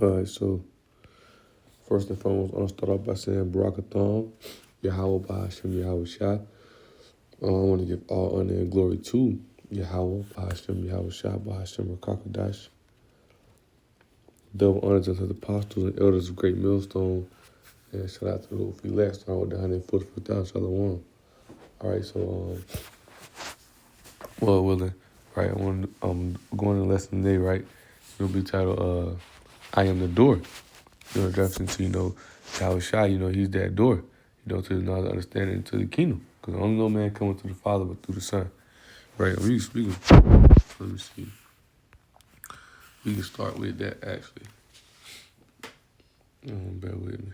Alright, so first and foremost, I'm gonna start off by saying Barakathon, Yahweh Bahashim Yahweh Shai. I want to give all honor and glory to Yahweh Bahashim Yahweh Shai Bahashim Rakakadash. Double honors unto the apostles and elders of Great Millstone. And shout out to the elect, starting with the 144,000 Shalom. Alright, so well willing, right? I'm going to lesson today, right? It'll be titled I am the door. Reference to, Yahweh Shai, he's that door, to the knowledge, understanding, to the kingdom. Because only no man coming to the Father but through the Son. Right? Let me see. We can start with that, actually. Bear with me.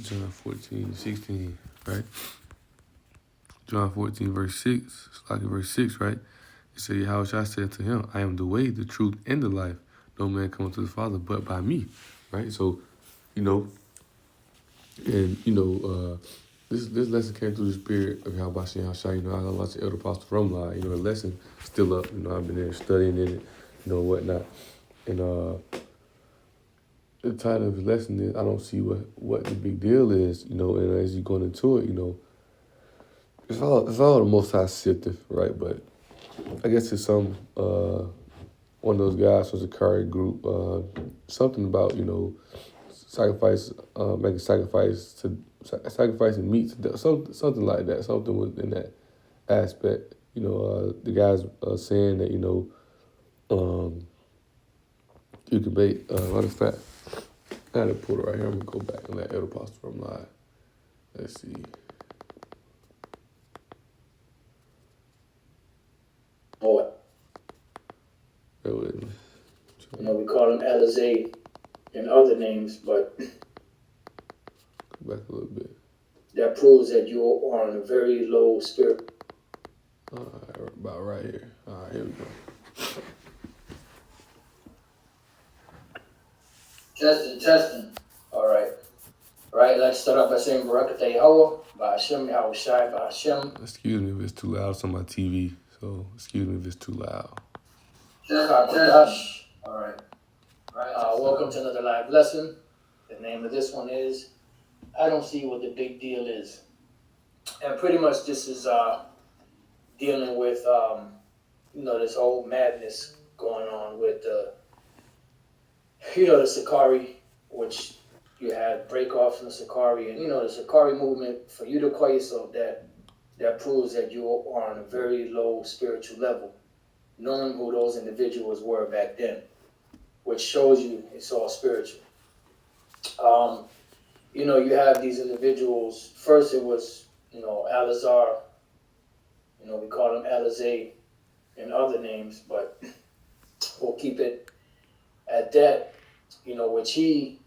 John 14:16, right? John 14, verse 6. It's like verse 6, right? It said, Yahweh Shai said to him, I am the way, the truth, and the life. No man coming to the Father but by me. Right? So, and this lesson came through the spirit of Yahweh Shai. I lost the elder apostle from the lesson still up. I've been there studying in it, whatnot. And the title of the lesson is I don't see what the big deal is, and as you're going into it, it's all the most high sitteth, right? But I guess it's some one of those guys from the Zakari group, something about, sacrifice, making sacrificing meat, something like that, something within that aspect. The guys saying that you can make. Matter of fact, I had to pull it right here. I'm gonna go back and let Elder Pastor from live. Let's see. Boy. Bear with me. We call him Alizé and other names, but go back a little bit. That proves that you are on a very low spirit. All right, about right here. All right, here we go. Testing. All right. Right, let's start off by saying Barakatah Yahweh, Ba'ashem, Yahweh Shai, Ba'ashem. Excuse me if it's too loud. It's on my TV, so excuse me if it's too loud. All right. Welcome to another live lesson. The name of this one is I Don't See What the Big Deal Is. And pretty much this is dealing with, this whole madness going on with, the Sakari, which you had break-offs in the Sakari. And, the Sakari movement, for you to call yourself that proves that you are on a very low spiritual level, knowing who those individuals were back then, which shows you it's all spiritual. You have these individuals. First it was, Alazar, we call him Alizé and other names, but we'll keep it at that, which he,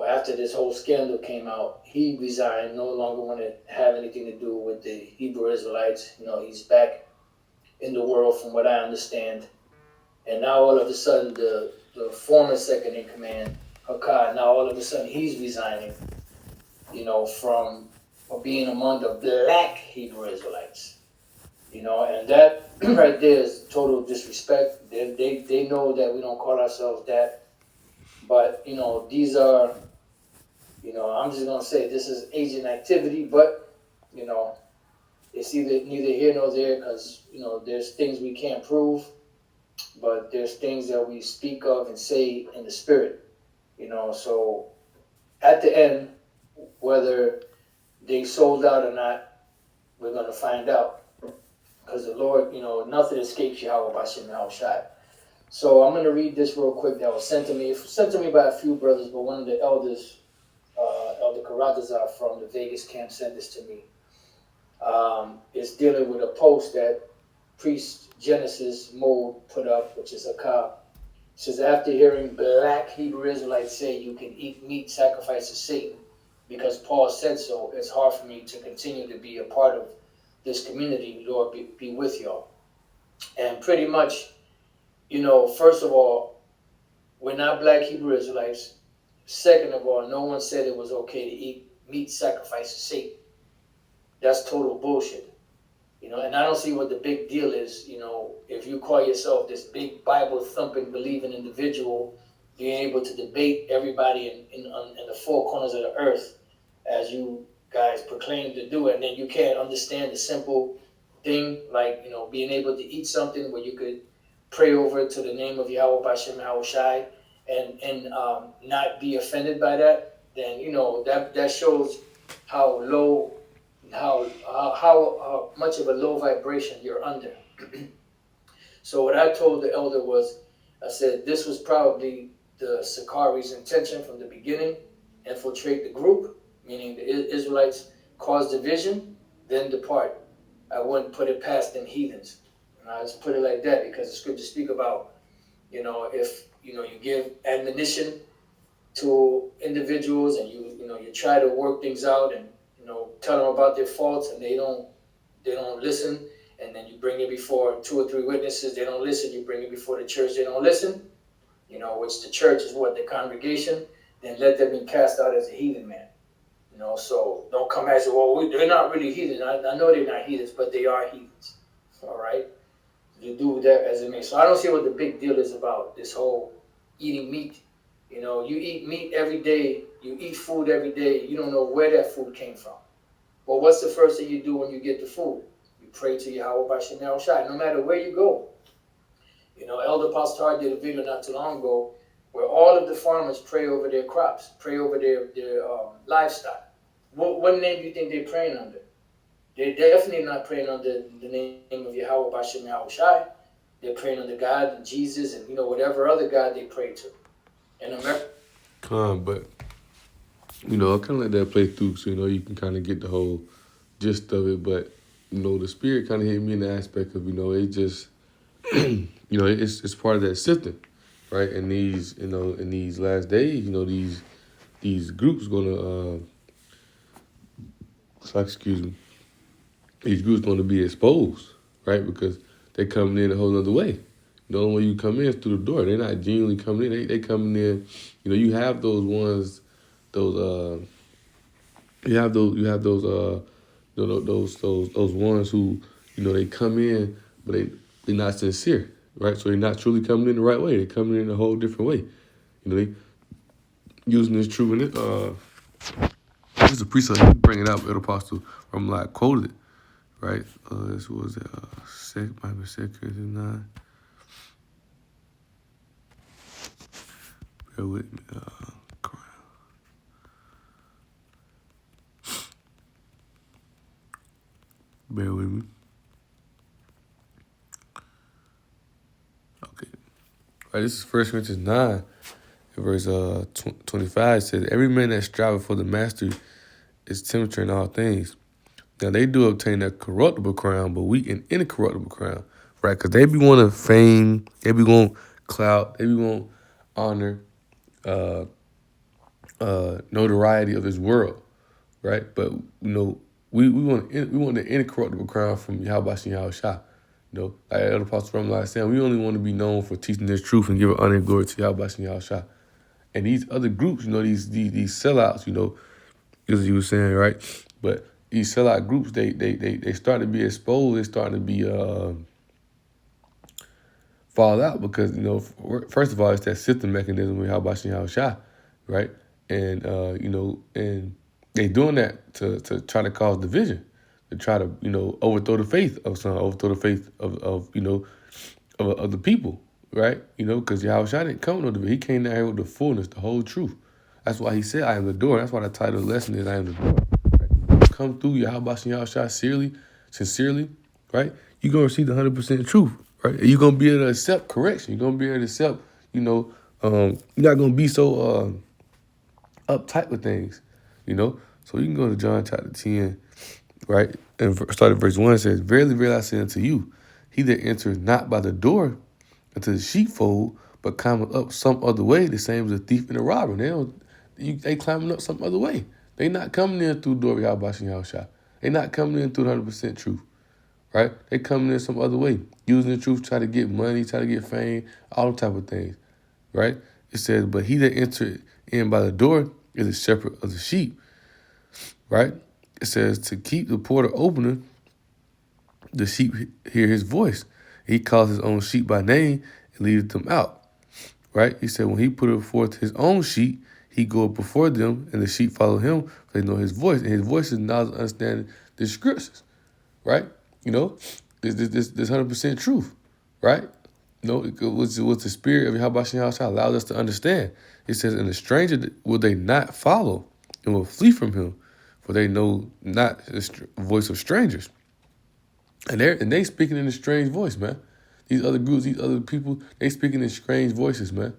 after this whole scandal came out, he resigned, no longer wanted to have anything to do with the Hebrew Israelites. He's back in the world from what I understand. And now all of a sudden the former second in command, Hakkad, now all of a sudden he's resigning, from being among the black Hebrew Israelites. And that right there is total disrespect. They know that we don't call ourselves that. But, these are, I'm just going to say this is agent activity, but, it's neither here nor there because, there's things we can't prove, but there's things that we speak of and say in the spirit, So at the end, whether they sold out or not, we're going to find out. Because the Lord, nothing escapes Yahweh B'Shem Yahweh Shai. So I'm going to read this real quick that was sent to me. It was sent to me by a few brothers, but one of the elders, Elder Karatazar from the Vegas camp, sent this to me. It's dealing with a post that Priest Genesis Mode put up, which is a cop. It says, after hearing black Hebrew Israelites say you can eat meat sacrificed to Satan because Paul said so, it's hard for me to continue to be a part of this community. Lord be with y'all. And pretty much, first of all, we're not black Hebrew Israelites. Second of all, no one said it was okay to eat meat sacrificed to Satan. That's total bullshit. And I don't see what the big deal is. If you call yourself this big Bible thumping, believing individual, being able to debate everybody in the four corners of the earth, as you guys proclaim to do it, and then you can't understand the simple thing like being able to eat something where you could pray over it to the name of Yahweh Bashem Yahweh Shai, and not be offended by that, then that shows how low how much of a low vibration you're under. So what I told the elder was, I said this was probably the Sakari's intention from the beginning: infiltrate the group, meaning the Israelites cause division, then depart. I wouldn't put it past them heathens. And I just put it like that because the scriptures speak about, if you give admonition to individuals, and you try to work things out, and tell them about their faults, and they don't listen, and then you bring it before 2 or 3 witnesses, they don't listen, you bring it before the church, they don't listen, which the church is what, the congregation, then let them be cast out as a heathen man. So don't come and say, well, they're not really heathen. I know they're not heathens, but they are heathens. All right? You do that as it may. So I don't see what the big deal is about this whole eating meat. You eat meat every day, you eat food every day, you don't know where that food came from. Well, what's the first thing you do when you get the food? You pray to Yahweh Bashem Yahweh Shai, no matter where you go. Elder Pastor did a video not too long ago where all of the farmers pray over their crops, pray over their livestock. What name do you think they're praying under? They're definitely not praying under the name of Yahweh Bashem Yahweh Shai. They're praying under God and Jesus and whatever other God they pray to. In America. But I kind of let that play through, so you can kind of get the whole gist of it. But the spirit kind of hit me in the aspect of it just it's part of that system, right? And these in these last days, these groups gonna excuse me, these groups gonna be exposed, right? Because they coming in a whole other way. The only way you come in is through the door. They're not genuinely coming in. They coming in. You have those ones, those you have those those ones who they come in, but they're not sincere, right? So they're not truly coming in the right way. They're coming in a whole different way. They using this true, and this is a precept. You bring it out, Elder Apostle, from like quoted it, right? This was might be 2 Corinthians 9. Bear with me. Bear with me. Okay. Right, this is 1 Corinthians 9, verse 25. It says, every man that striveth for the mastery is tempter in all things. Now they do obtain a corruptible crown, but we an incorruptible crown. Right? Because they be wanting fame, they be want clout, they be want honor, notoriety of this world. Right? But we want the incorruptible crown from Yahweh Shem Yahweh Shah. Like Elder Apostle from last saying, we only want to be known for teaching this truth and giving honor and glory to Yahweh Shem Yahweh Shah. And these other groups, these sellouts, as you were saying, right? But these sellout groups, they start to be exposed. They start to be fall out because first of all, it's that system mechanism with Yahweh Shem Yahweh Shah, right? And and they doing that to try to cause division, to try to overthrow the faith of some, overthrow the faith of the people, right? Because Yahweh Shai didn't come with no division. He came down here with the fullness, the whole truth. That's why he said, I am the door. That's why the title of the lesson is, I am the door. Right? Come through Yahweh Shem Yahweh Shai sincerely, right? You're going to receive the 100% truth, right? You're going to be able to accept correction. You're going to be able to accept, you're not going to be so uptight with things, So you can go to John chapter 10, right? And start at verse 1, it says, verily, verily, I say unto you, he that enters not by the door into the sheepfold, but climbing up some other way, the same as a thief and a robber. They climbing up some other way. They not coming in through the door of Yahweh Shem Yahweh Shai. They not coming in through the 100% truth, right? They coming in some other way, using the truth, try to get money, try to get fame, all type of things, right? It says, but he that entered in by the door is a shepherd of the sheep, right? It says to keep the portal opener, the sheep hear his voice. He calls his own sheep by name and leads them out. Right? He said when he put forth his own sheep, he goeth before them, and the sheep follow him, for they know his voice. And his voice is knowledge, understanding the scriptures. Right? You know, this 100% truth. Right? You know, what the spirit of Yahweh allows us to understand. It says, and the stranger will they not follow, and will flee from him, for they know not the voice of strangers. And they speaking in a strange voice, man. These other groups, these other people, they speaking in strange voices, man.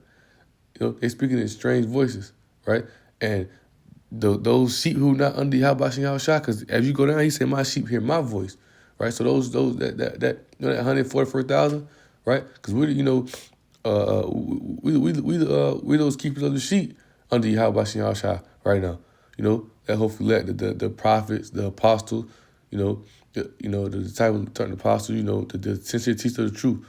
You know, they speaking in strange voices, right? And those sheep who not under Yahweh because as you go down, he said, my sheep hear my voice, right? So those that 144,000, right? Because we those keepers of the sheep under Yahweh right now. You know, that hopefully let the prophets, the apostles, the disciples turn apostles, the sincere teacher of the truth.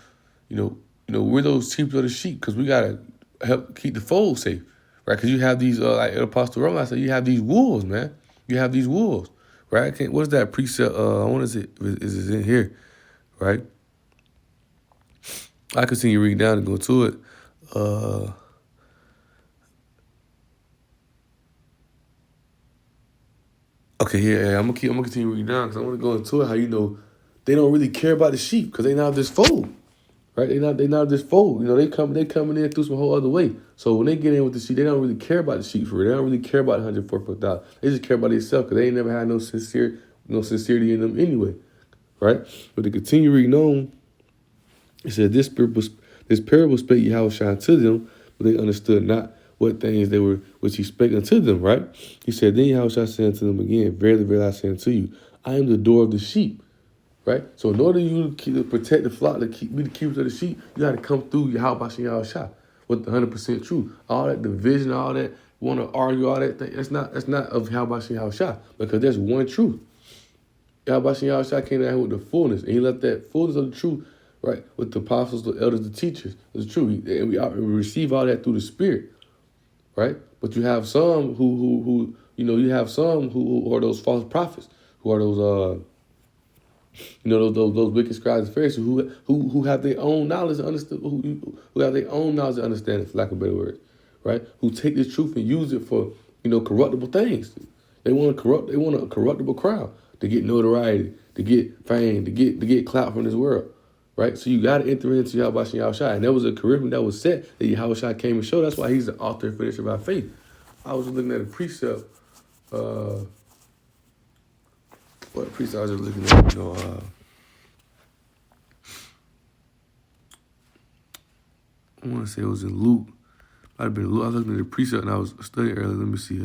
We're those keepers of the sheep because we gotta help keep the fold safe, right? Because you have these, like Apostle Roman said, you have these wolves, man. You have these wolves, right? What is that precept? I want to say, is it in here, right? I continue reading down and go to it. Okay, yeah, I'm gonna continue reading down because I want to go into it. How they don't really care about the sheep because they not this fold. Right? They not this fold. They coming in through some whole other way. So when they get in with the sheep, they don't really care about the sheep for real. They don't really care about 144,000. They just care about themselves because they ain't never had no sincerity in them anyway. Right? But to continue reading on, it said this parable spake Yahweh to them, but they understood not what things they were which he spake unto them, right? He said, then Yahweh said unto them again, verily, verily I say unto you, I am the door of the sheep. Right? So in order you to protect the flock, be the keepers of the sheep, you got to come through Yahweh Shah with the 100% truth. All that division, all that want to argue, all that thing, that's not of Yahweh Shah because there's one truth. Yahweh Shah came down here with the fullness, and he left that fullness of the truth, right, with the apostles, the elders, the teachers. It's true, and we receive all that through the Spirit, right? But you have some who are those false prophets, who are those those wicked scribes and Pharisees who have their own knowledge and understand, who have their own knowledge and understanding, for lack of better words, right? Who take this truth and use it for corruptible things. They want a corruptible crown to get notoriety, to get fame, to get clout from this world, right? So you got to enter into Yahweh Shai, and there was a curriculum that was set that Yahweh Shai came and showed. That's why he's the author and finisher of our faith. I was looking at a precept. What precept I was just looking at? I want to say it was in Luke. Might have been Luke. I was looking at the precept and I was studying earlier. Let me see.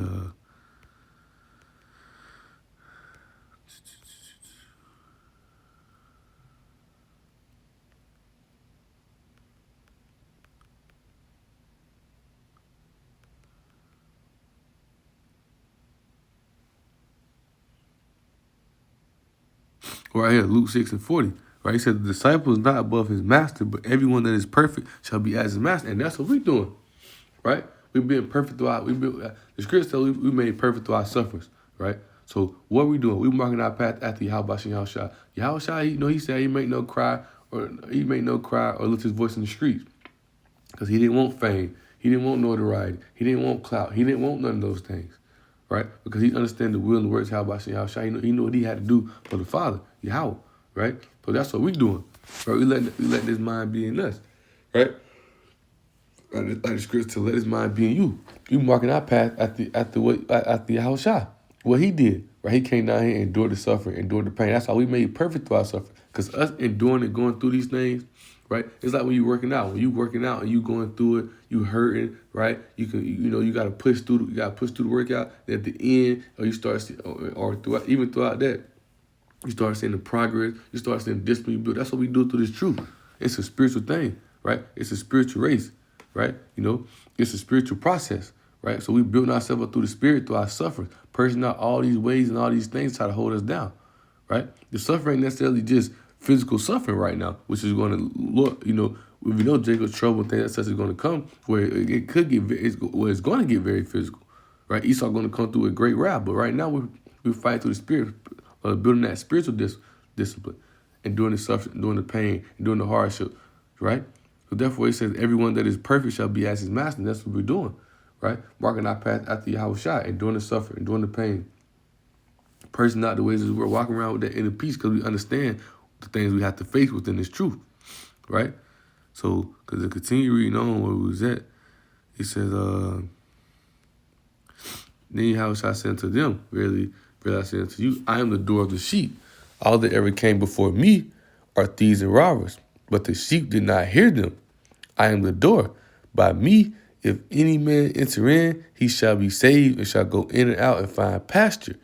Right here, Luke 6:40. Right, he said the disciple is not above his master, but everyone that is perfect shall be as his master, and that's what we're doing. Right, we're being perfect throughout. The scripture says we made perfect through our sufferings. Right, so what are we doing? We're marking our path after Yahweh Shai. Yahweh Shai, he said he made no cry or lift his voice in the streets because he didn't want fame, he didn't want notoriety, he didn't want clout, he didn't want none of those things. Right? Because he understands the will and the words of Yahweh Shai. He knew what he had to do for the Father, Yahweh. Right? So that's what we're doing. Right? We let this mind be in us. Right? Like the scripture, let his mind be in you. You marking our path at the Yahweh Shai. What he did. Right? He came down here and endured the suffering, endured the pain. That's how we made perfect through our suffering. Because us enduring and going through these things, right? It's like when you're working out. When you working out and you going through it, you hurting, right? You got to push through. You got to push through the workout. Then at the end, or you start or throughout that, you start seeing the progress. You start seeing the discipline you build. That's what we do through this truth. It's a spiritual thing, right? It's a spiritual race, right? It's a spiritual process, right? So we build ourselves up through the Spirit, through our suffering, purging out all these ways and all these things to try to hold us down, right? The suffering ain't necessarily just physical suffering right now, which is going to look, we know Jacob's trouble and things like that is going to come where it's going to get very physical, right? Esau going to come through with great wrath, but right now We fight through the spirit, building that spiritual discipline, and doing the suffering, doing the pain, and doing the hardship, right? So therefore, he says, everyone that is perfect shall be as his master. And that's what we're doing, right? Marking our path after Yahushua and doing the suffering, and doing the pain. Person not the ways of the world, walking around with that inner peace because we understand the things we have to face within this truth, right? So, because to continue reading on where we was at, he says, then Yahushua said unto them, verily, verily I say unto you, I am the door of the sheep. All that ever came before me are thieves and robbers, but the sheep did not hear them. I am the door. By me, if any man enter in, he shall be saved and shall go in and out and find pasture.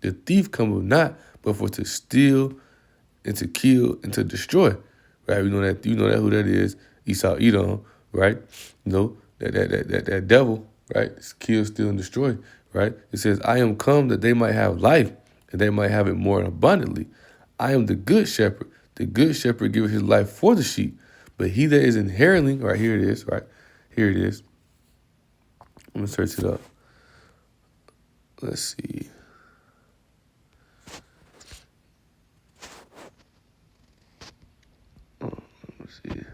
The thief cometh not, but for to steal and to kill and to destroy. Right? You know that who that is, Esau Edom, right? You know, that devil, right? It's kill, steal, and destroy. Right? It says, I am come that they might have life, and they might have it more abundantly. I am the good shepherd. The good shepherd giveth his life for the sheep. But he that is in hireling, right, here it is, right? Here it is. I'm going to search it up. Let's see. Let's see.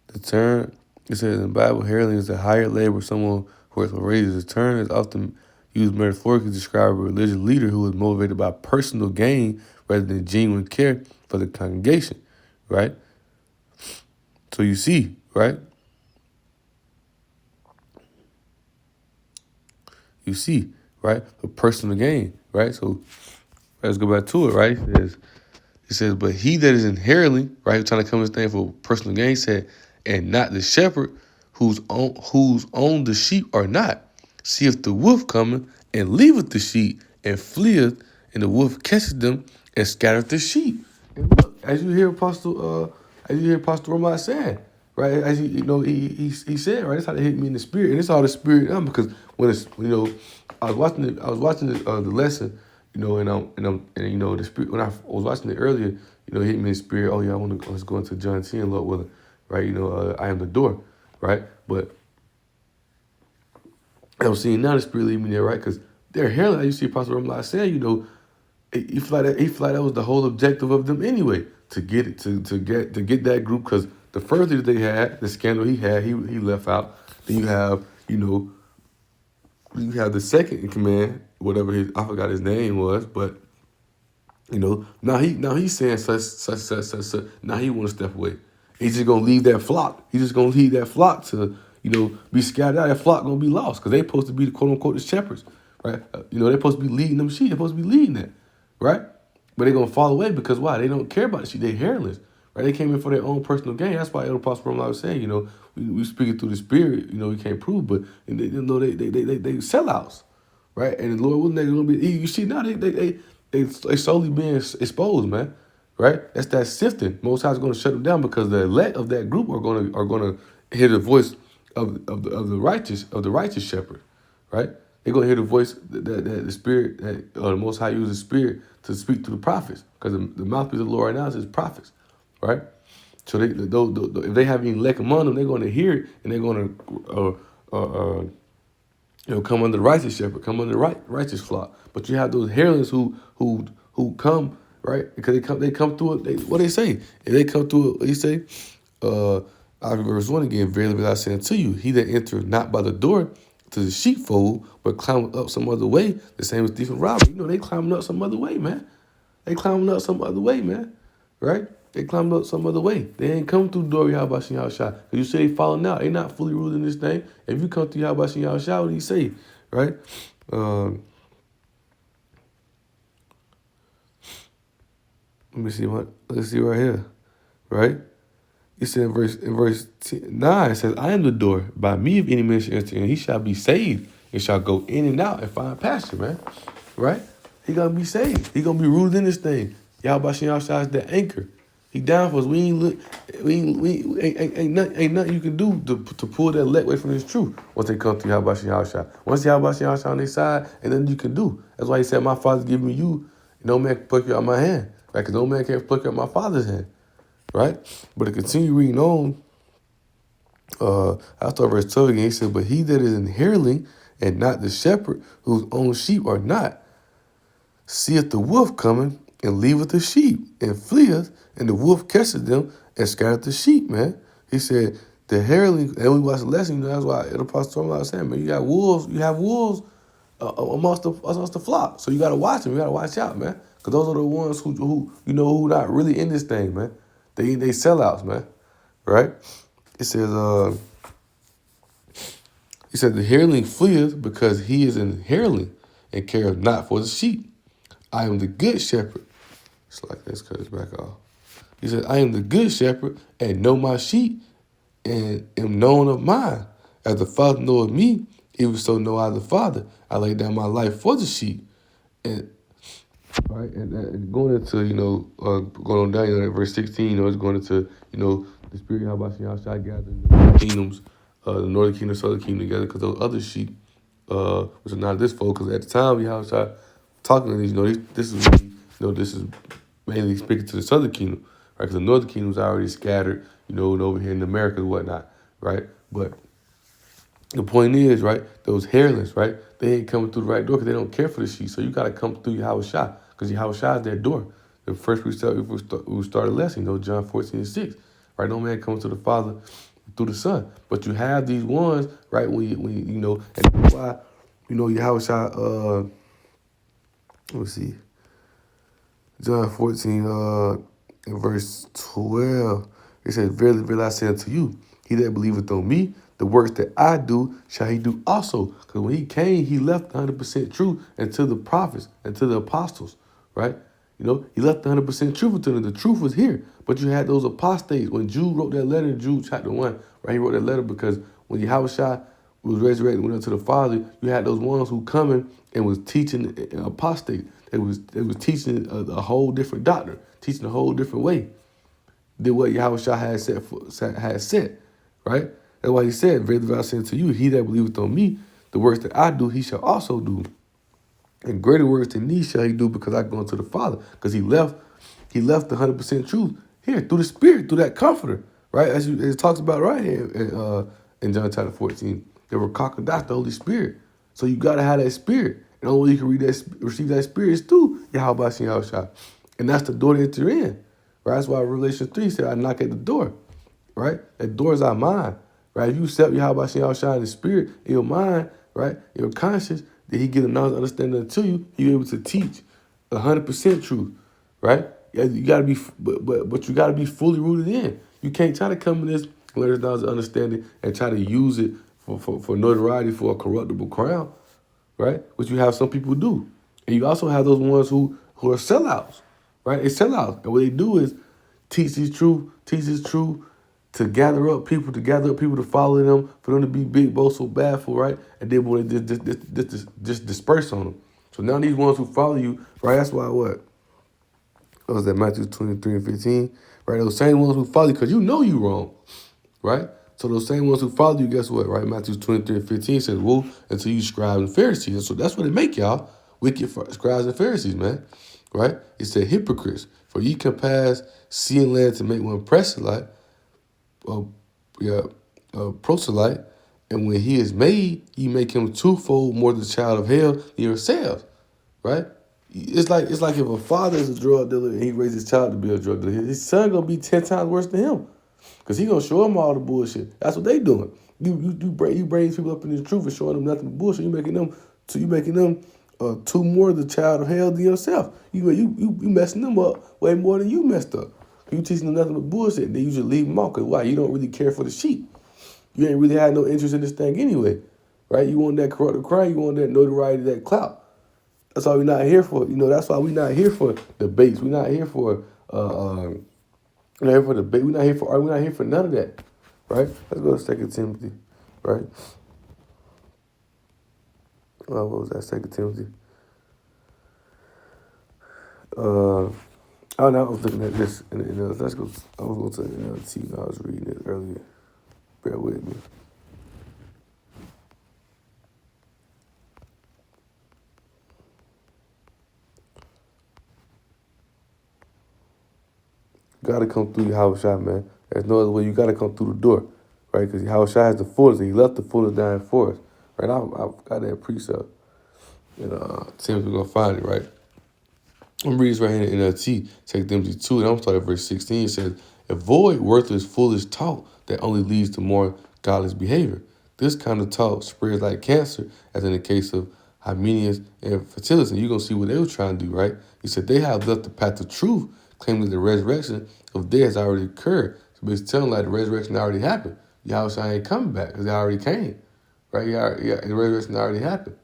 The term, it says in the Bible, hireling is a hired labor, someone who has raises. The term is often used metaphorically to describe a religious leader who is motivated by personal gain rather than genuine care for the congregation, right? So you see, right? You see, right? A personal gain, right? So let's go back to it, right? It says, but he that is in hireling, right, trying to come to this thing for personal gain, said, and not the shepherd whose own the sheep are not. See if the wolf cometh and leaveth the sheep and fleeth, and the wolf catcheth them and scattereth the sheep. And look, as you hear Apostle Romar saying, right? As he said, right? That's how they hit me in the spirit, and it's all the spirit because when it's I was watching the lesson. The spirit, when I was watching it earlier, it hit me in the spirit. Oh yeah, let's go into John 10, Lord willing, right? I am the door, right? But I'm seeing now the spirit lead me there, right? Because they're hailing. You see Apostle Ramla saying, he feel like that was the whole objective of them anyway, to get it, to get that group. Because the further that they had, the scandal he had, he left out. Then you have, you have the second in command, whatever I forgot his name was, but now he's saying such. Now he want to step away. He's just gonna leave that flock. He's just gonna leave that flock to be scattered out. That flock gonna be lost because they supposed to be the quote unquote the shepherds, right? They're supposed to be leading them sheep. They're supposed to be leading that, right? But they're gonna fall away because why? They don't care about the sheep. They hairless, right? They came in for their own personal gain. That's why Apostle Roman was saying, we speak it through the spirit. We can't prove, but they sellouts, right? And the Lord wasn't gonna be. You see now they slowly being exposed, man. Right? That's that sifting. Most High is going to shut them down because the elect of that group are going to hear the voice of the righteous shepherd. Right? They're going to hear the voice that the spirit that the Most High uses spirit to speak to the prophets because the mouthpiece of the Lord right now is his prophets. Right? So if they have any elect among them, they're going to hear it and they're going to come under the righteous shepherd, come under the righteous flock. But you have those hirelings who come, right? Because they come through it. What they say? If they come through it, they say, verse 1 again, verily, verily I say unto you, he that entereth not by the door to the sheepfold, but climbeth up some other way, the same as thief and robber. They climbing up some other way, man. They climbing up some other way, man. Right? They climbed up some other way. They ain't come through the door of Yahweh Shah. Because you say they falling out. They not fully rooted in this thing. If you come through Yahweh Shah, what do you say? Right? Let me see let's see right here. Right? It said in verse 9, it says, I am the door. By me, if any man shall enter in, he shall be saved and shall go in and out and find pasture, man. Right? He going to be saved. He going to be rooted in this thing. Yahweh Shah is the anchor. He down for us. Ain't nothing you can do to pull that leg away from this truth. Once they come to Yahabashi Yahashai. Once Yahabashi Yahashai on their side, and then you can do. That's why he said, my father's giving me you. No man can pluck you out of my hand. Right? Because no man can pluck you out of my father's hand. Right? But to continue reading on, I start verse 12 again. He said, but he that is an hireling and not the shepherd, whose own sheep are not, seeth the wolf coming and leaveth the sheep and fleeth, and the wolf catches them and scattereth the sheep, man. He said, the hireling, and we watched the lesson, that's why the apostle was saying, man, you have wolves amongst the flock. So you got to watch them. You got to watch out, man. Because those are the ones who not really in this thing, man. They sellouts, man. Right? It says, he said, the hireling fleeth because he is an hireling and careth not for the sheep. I am the good shepherd. It's like this, cut his back off. He said, I am the good shepherd and know my sheep and am known of mine. As the Father knoweth me, even so know I the Father. I lay down my life for the sheep. And right, and going into, going on down, verse 16, it's going into, the spirit how about y'all gathering the kingdoms, the northern kingdom, southern kingdom together, because those other sheep, which are not this folk, because at the time we have talking to these, this is mainly speaking to the southern kingdom, right? Because the northern kingdom's already scattered, and over here in America and whatnot, right? But the point is, right, those hirelings, right, they ain't coming through the right door because they don't care for the sheep. So you got to come through Yahushua because Yahushua is their door. The first we started lesson, John 14:6, right? No man comes to the Father through the Son. But you have these ones, right, when you and that's why, Yahushua, let me see, John 14, in verse 12, it says, verily, verily, I say unto you, he that believeth on me, the works that I do shall he do also. Because when he came, he left 100% truth unto the prophets and to the apostles, right? He left 100% truth to them. The truth was here. But you had those apostates. When Jude wrote that letter in Jude chapter 1, right? He wrote that letter because when Yahushua was resurrected and went up to the Father, you had those ones who coming and was teaching apostate. They was teaching a whole different doctrine, teaching a whole different way than what Yahushua had said, right? That's why he said, verily, verily, I say unto you, he that believeth on me, the works that I do, he shall also do. And greater works than these shall he do, because I go unto the Father. Because he left the 100% truth here through the Spirit, through that Comforter, right? As it talks about right here in John chapter 14. They were that's the Holy Spirit. So you got to have that Spirit. And the only way you can receive that Spirit is through Yahweh Shah. And that's the door to enter in. Right? That's why Revelation 3 said, I knock at the door. Right? That door is our mind. Right? If you accept Yahweh Shah in the Spirit in your mind, right, your conscience, then he get a knowledge understanding to you, you're able to teach 100% truth. Right? Yeah, you gotta be, but you gotta be fully rooted in. You can't try to come in this learner's knowledge understanding and try to use it for notoriety, for a corruptible crown, right? Which you have some people do, and you also have those ones who are sellouts, right? They sell out, and what they do is teach this truth to gather up people, to follow them, for them to be big, boastful, badful, right? And then when they just disperse on them. So now these ones who follow you, right? That's why what? What was that, Matthew 23:15? Right? Those same ones who follow you, because you know you wrong, right? So those same ones who follow you, guess what, right? Matthew 23:15 says, woe unto you scribes and Pharisees. And so that's what it make y'all, wicked scribes and Pharisees, man, right? It said hypocrites, for ye can pass sea and land to make one proselyte, proselyte, and when he is made, ye make him twofold more the child of hell than yourselves, right? It's like if a father is a drug dealer and he raises his child to be a drug dealer, his son gonna be 10 times worse than him, because he gonna show him all the bullshit. That's what they doing. You bring people up in the truth and showing them nothing but bullshit. You making them two more the child of hell than yourself. You messing them up way more than you messed up. You teaching them nothing but bullshit, and then you just leave them off. Cause why? You don't really care for the sheep. You ain't really had no interest in this thing anyway, right? You want that corrupted crown, you want that notoriety, that clout. That's why we're not here for. That's why we're not here for debates. We're not here for we're not here for debate. We're not here for art. We're not here for none of that, right? Let's go to 2 Timothy, right? What was that? 2 Timothy. Oh no, I was looking at this. Let's go. I was going to the NLT. I was reading it earlier. Bear with me. You gotta come through your house shot, man. There's no other way. You gotta come through the door, right? Because your house shot has the fullest. And he left the fullest down for us, right? I've got that precept. And Tim's gonna find it, right? I'm reading this right here in NLT, 2 Timothy 2, and I'm starting at verse 16. It says, avoid worthless, foolish talk that only leads to more godless behavior. This kind of talk spreads like cancer, as in the case of Hymenaeus and Fertilus. And you're going to see what they were trying to do, right? He said, they have left the path of truth, claiming the resurrection of dead has already occurred. So it's telling like the resurrection already happened. Yahweh ain't coming back because it already came, right? The resurrection already happened,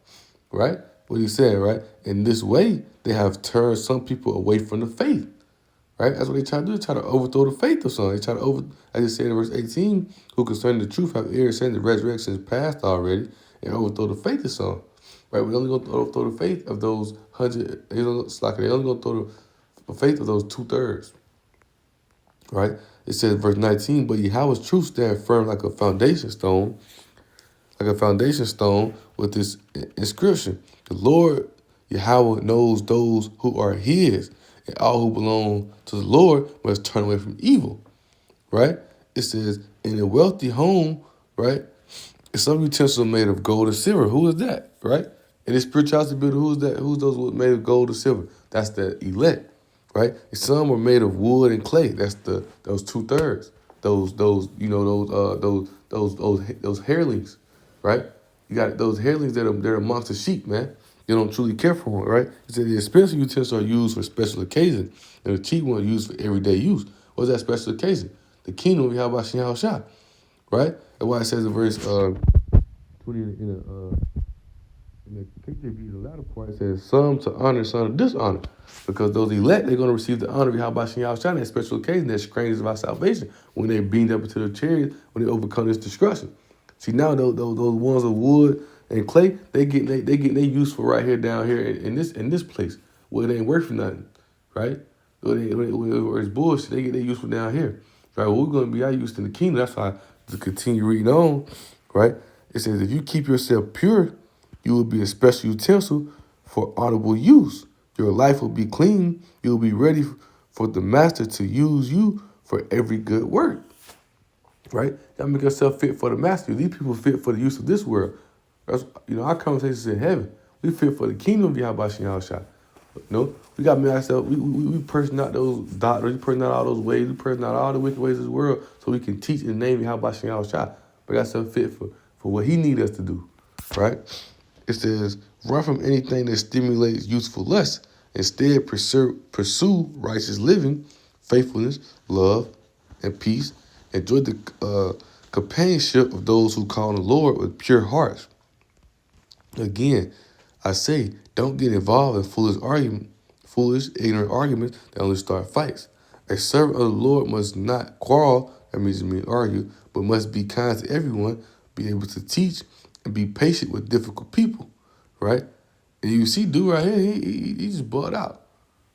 right? What he said, right? In this way, they have turned some people away from the faith, right? That's what they try to do. They try to overthrow the faith of some. They try to as it said in verse 18, who concerning the truth have ears saying the resurrection is past already, and overthrow the faith of some, right? We're only going to overthrow the faith of those 100, they're only going to throw the faith of those 2/3, right? It says, verse 19, but Yahweh's truth stand firm like a foundation stone with this inscription. The Lord Yahweh knows those who are his, and all who belong to the Lord must turn away from evil, right? It says, in a wealthy home, right, some utensils are made of gold and silver. Who is that, right? In the spirituality builder, who is that? Who's those who are made of gold and silver? That's the elect, right? And some are made of wood and clay. That's those 2/3. Those hirelings, right? You got those hirelings they're amongst the sheep, man. They don't truly care for them, right? It said the expensive utensils are used for special occasions, and the cheap ones are used for everyday use. What's that special occasion? The kingdom of Yahweh Shah, right? That's why it says in verse 20 in the KJV, the latter part, it says some to honor, some to dishonor. Because those elect, they're going to receive the honor of Yahweh Shah on that special occasion, that strangers of our salvation, when they're beamed up into the chariots, when they overcome this destruction. See, now those ones of wood and clay, they get they useful right here down here in this place where it ain't worth nothing, right? Where it's bullshit, they get they useful down here, right? Well, we're gonna be out used in the kingdom. That's why to continue reading on, right? It says if you keep yourself pure, you will be a special utensil for audible use. Your life will be clean. You will be ready for the master to use you for every good work. Right? Y'all make yourself fit for the master. These people fit for the use of this world. That's, our conversations in heaven. We fit for the kingdom of Yahweh Shah. We got to make ourselves, we person out those doctrines, we person out all those ways, we person out all the wicked ways of this world so we can teach in the name of Yahweh Shah. But got ourselves fit for what he needs us to do. Right? It says, run from anything that stimulates youthful lust. Instead, pursue righteous living, faithfulness, love, and peace. Enjoy the companionship of those who call on the Lord with pure hearts. Again, I say, don't get involved in foolish, ignorant arguments that only start fights. A servant of the Lord must not quarrel, that means argue, but must be kind to everyone, be able to teach, and be patient with difficult people, right? And you see dude right here, he just bought out.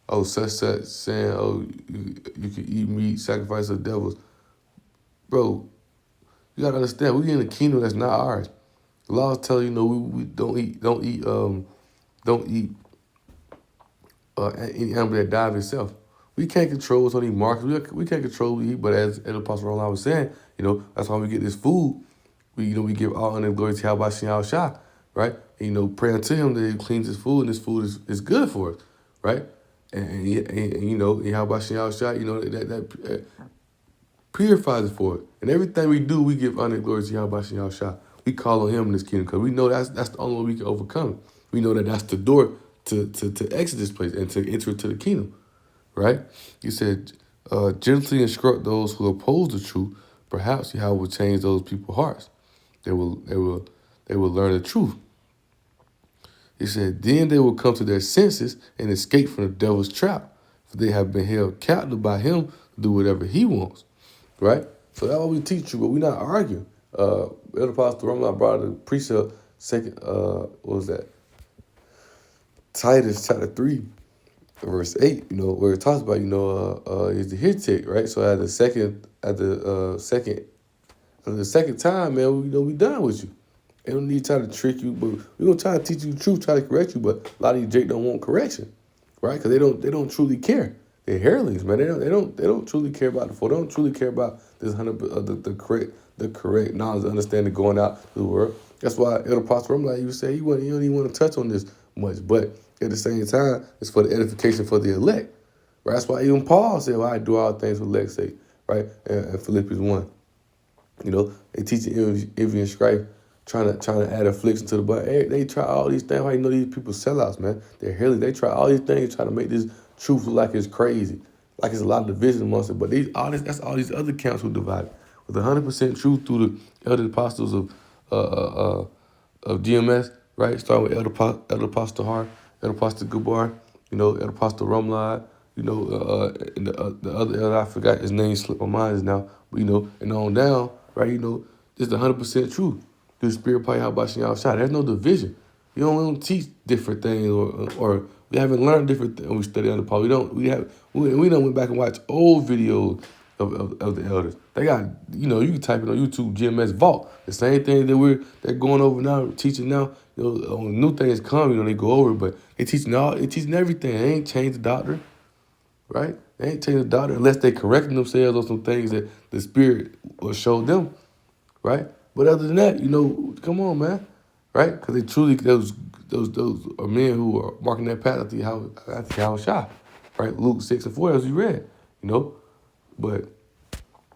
Oh, such saying, oh, you can eat meat, sacrifice of devils. Bro, you gotta understand, we in a kingdom that's not ours. The laws tell you, we don't eat any animal that dies itself. We can't control what's on these markets. We can't control what we eat. But as Apostle Roland was saying, that's why we get this food. We give all honor and glory to Yahweh Shah, right? And, pray unto him that he cleans his food, and this food is good for us, right? And Yahweh Shah, that purifies us for it. And everything we do, we give honor and glory to Yahweh Shah. We call on him in this kingdom because we know that's the only way we can overcome it. We know that that's the door to exit this place and to enter into the kingdom, right? He said, gently instruct those who oppose the truth. Perhaps Yahweh will change those people's hearts. They will learn the truth. He said, then they will come to their senses and escape from the devil's trap, for they have been held captive by him to do whatever he wants, right? So that's what we teach you, but we're not arguing. Elder Pastor Roman brought the precept, second, what was that? Titus chapter 3, verse 8, where it talks about, is the Hittite, right? So at the second time, man, we done with you. They don't need to try to trick you, but we're gonna try to teach you the truth, try to correct you. But a lot of you Jake don't want correction, right? Because they don't truly care. They're hirelings, man. They don't truly care about the four. They don't truly care about this the correct knowledge, understanding going out to the world. That's why Elder Pastor like you say, he don't even want to touch on this much. But at the same time, it's for the edification for the elect, right? That's why even Paul said, "Well, I do all things for the elect's sake," right? In Philippians 1. They teach envy and strife, trying to add affliction to the body. They try all these things. How you know these people sellouts, man? They're hilly. They try all these things, try to make this truth look like it's crazy, like it's a lot of division amongst it. But that's all these other camps who divide. With 100% truth through the elder apostles of GMS, right? Starting with Elder Apostle Hart, Elder Apostle Gabar, Elder Apostle Rumlad, and the other elder, I forgot his name, slipped my mind now, but and on down, right? It's 100% truth through the spirit power, how about you outside. There's no division. We don't teach different things, or we haven't learned different things when we study under Paul. We don't went back and watch old videos of the elders. They got, you can type it on YouTube, GMS Vault. The same thing that they're going over now, teaching now. On new things come, they go over it, but they teaching everything. They ain't changed the doctrine, right? They ain't changed the doctrine unless they correcting themselves on some things that the Spirit will show them, right? But other than that, come on, man, right? Because they truly those are men who are marking that path at the house shot, right? Luke 6:4, as we read, But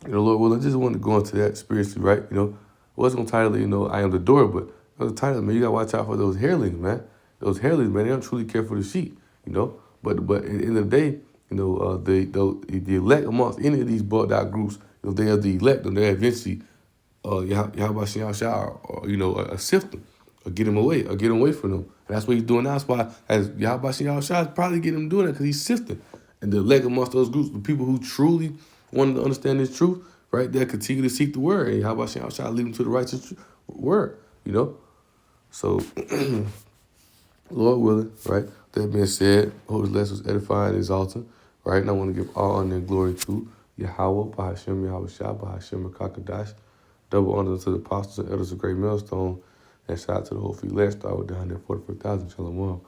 Lord willing, I just wanted to go into that spiritually, right? I wasn't gonna title it, I am the door, but the title, man, you gotta watch out for those hirelings, man. Those hirelings, man, they don't truly care for the sheep. But at the end of the day, the elect amongst any of these bugged out groups, they are the elect, and they eventually Yahweh Shah, or sift them, or get them away from them. And that's what he's doing now. That's why, as Yahweh Shah is probably getting him doing it, because he's sifting. And the elect amongst those groups, the people who truly wanted to understand this truth, right, they'll continue to seek the word. And Yahweh Shah lead them to the righteous word. So, Lord willing, right, that being said, hope this lesson was edifying and exalting, right? And I want to give all honor and glory to Yahweh, Bahashem, Yahweh Shah, Bahashem, Kakadash. Double honor to the apostles and elders of Great Millstone. And shout out to the whole feet. Let's start with down there 44,000. Shalom.